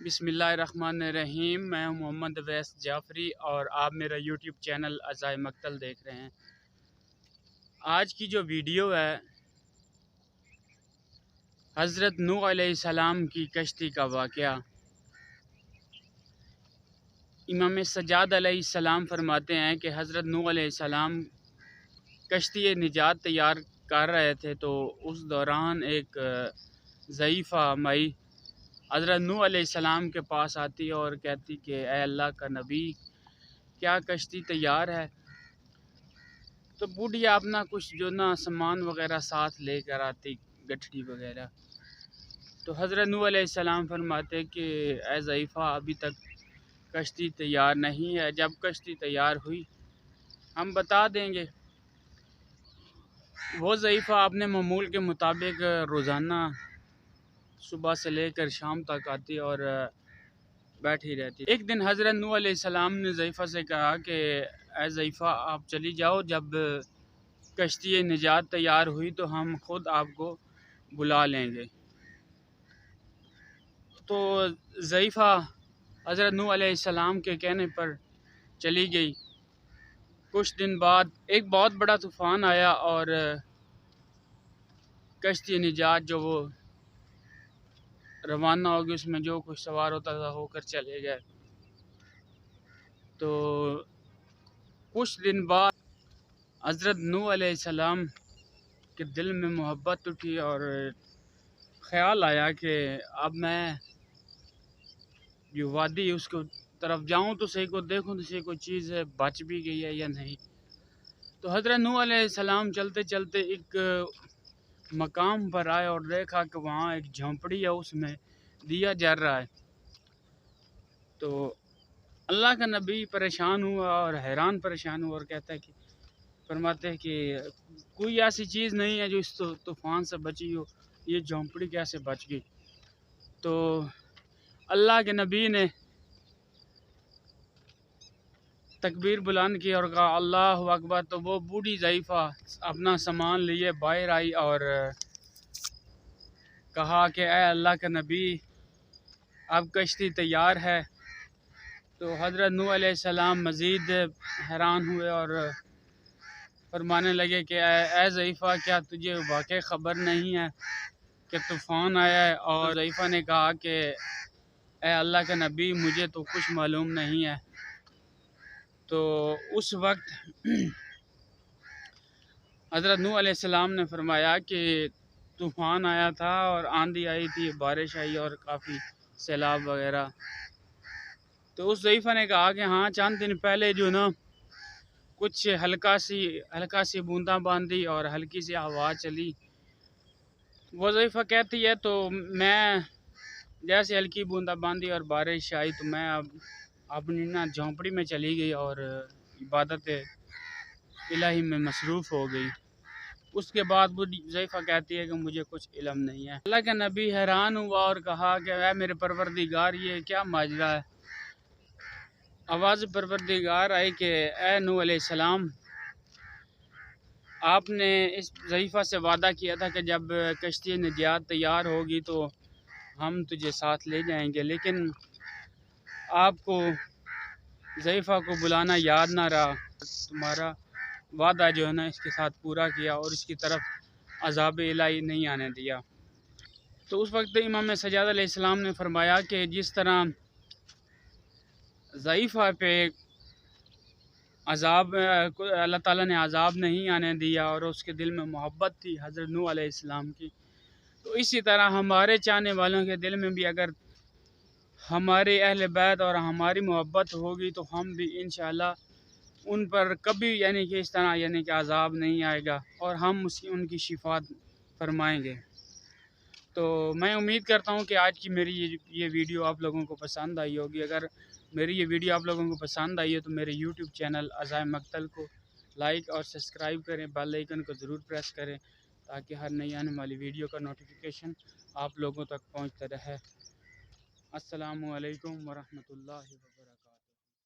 बिस्मिल्लाहिर्रहमानिर्रहीम। मैं हूं मोहम्मद अवैस जाफरी और आप मेरा यूट्यूब चैनल अज़ाए मक्तल देख रहे हैं। आज की जो वीडियो है हज़रत नूह अलैहिस्सलाम की कश्ती का वाक़या। इमाम सज्जाद अलैहिस्सलाम फरमाते हैं कि हज़रत नूह अलैहिस्सलाम कश्ती निजात तैयार कर रहे थे, तो उस दौरान एक ज़ईफ़ा मई हज़रत नूह अलैहिस्सलाम के पास आती है और कहती कि ए अल्लाह का नबी, क्या कश्ती तैयार है? तो बूढ़िया अपना कुछ जो ना सामान वगैरह साथ लेकर आती, गठड़ी वगैरह। तो हज़रत नूह अलैहिस्सलाम फरमाते कि ए ज़ईफ़ा, अभी तक कश्ती तैयार नहीं है, जब कश्ती तैयार हुई हम बता देंगे। वो ज़ईफ़ा अपने मामूल के मुताबिक रोज़ाना सुबह से लेकर शाम तक आती और बैठी रहती। एक दिन हज़रत नूह अलैहिस्सलाम ने ज़ईफ़ा से कहा कि ए ज़ईफ़ा, आप चली जाओ, जब कश्ती निजात तैयार हुई तो हम खुद आपको बुला लेंगे। तो ज़ईफ़ा हज़रत नूह अलैहिस्सलाम के कहने पर चली गई। कुछ दिन बाद एक बहुत बड़ा तूफ़ान आया और कश्ती निजात जो वो रवाना हो गई, उसमें जो कुछ सवार होता था होकर चले गए। तो कुछ दिन बाद हज़रत नूह अलैहिस्सलाम के दिल में मोहब्बत उठी और ख़्याल आया कि अब मैं जो वादी है उसको तरफ जाऊं तो सही, को देखूं तो सही कोई चीज़ है बच भी गई है या नहीं। तो हज़रत नूह अलैहिस्सलाम चलते चलते एक मकाम पर आए और देखा कि वहाँ एक झोंपड़ी है, उसमें दिया जल रहा है। तो अल्लाह का नबी परेशान हुआ और हैरान परेशान हुआ और कहता है कि फरमाते हैं कि कोई ऐसी चीज़ नहीं है जो इस तूफ़ान से बची हो, ये झोंपड़ी कैसे बच गई? तो अल्लाह के नबी ने तकबीर बुलंद की और कहा अल्लाहु अकबर। तो वो बूढ़ी ज़ईफ़ा अपना सामान लिए बाहर आई और कहा कि ए अल्लाह का नबी, अब कश्ती तैयार है। तो हज़रत नूह अलैहिस्सलाम मज़ीद हैरान हुए और फरमाने लगे कि ए ज़ईफ़ा, क्या तुझे वाक़ई ख़बर नहीं है कि तूफ़ान आया है? और ज़ईफ़ा ने कहा कि ए अल्लाह का नबी, मुझे तो कुछ मालूम नहीं है। तो उस वक्त हज़रत नूह अलैहिस्सलाम ने फरमाया कि तूफ़ान आया था और आंधी आई थी, बारिश आई और काफ़ी सैलाब वगैरह। तो उस ज़ईफ़ा ने कहा कि हाँ, चंद दिन पहले जो ना कुछ हल्का सी बूंदाबांदी और हल्की सी हवा चली। वो ज़ईफ़ा कहती है तो मैं जैसे हल्की बूंदाबांदी और बारिश आई तो मैं अब अपनी ना झोंपड़ी में चली गई और इबादत इलाही में मसरूफ़ हो गई। उसके बाद वो ज़ईफ़ा कहती है कि मुझे कुछ इल्म नहीं है। अल्लाह का नबी हैरान हुआ और कहा कि ऐ मेरे परवरदिगार, ये क्या माजरा है? आवाज़ परवरदिगार आई कि ए नूह अलैहिस्सलाम, आपने इस ज़ईफ़ा से वादा किया था कि जब कश्ती निजात तैयार होगी तो हम तुझे साथ ले जाएंगे, लेकिन आपको ज़ईफ़ा को बुलाना याद ना रहा। तुम्हारा वादा जो है ना इसके साथ पूरा किया और इसकी तरफ अज़ाब इलाही नहीं आने दिया। तो उस वक्त इमाम सज्जाद अलैहिस्सलाम ने फरमाया कि जिस तरह ज़ईफ़ा पे अज़ाब अल्लाह ताला ने अज़ाब नहीं आने दिया और उसके दिल में मोहब्बत थी हज़रत नूह अलैहिस्सलाम की, तो इसी तरह हमारे चाहने वालों के दिल में भी अगर हमारे अहले बैत और हमारी मोहब्बत होगी तो हम भी इंशाअल्लाह उन पर कभी यानी कि इस तरह यानी कि अज़ाब नहीं आएगा और हम उनकी शिफात फरमाएँगे। तो मैं उम्मीद करता हूँ कि आज की मेरी ये वीडियो आप लोगों को पसंद आई होगी। अगर मेरी ये वीडियो आप लोगों को पसंद आई है तो मेरे यूट्यूब चैनल अज़ाए मक्तल को लाइक और सब्सक्राइब करें, बेल आइकन को ज़रूर प्रेस करें ताकि हर नई आने वाली वीडियो का नोटिफिकेशन आप लोगों तक पहुँचता रहे। अस्सलामु अलैकुम वरहमतुल्लाहि व बरकातुहू।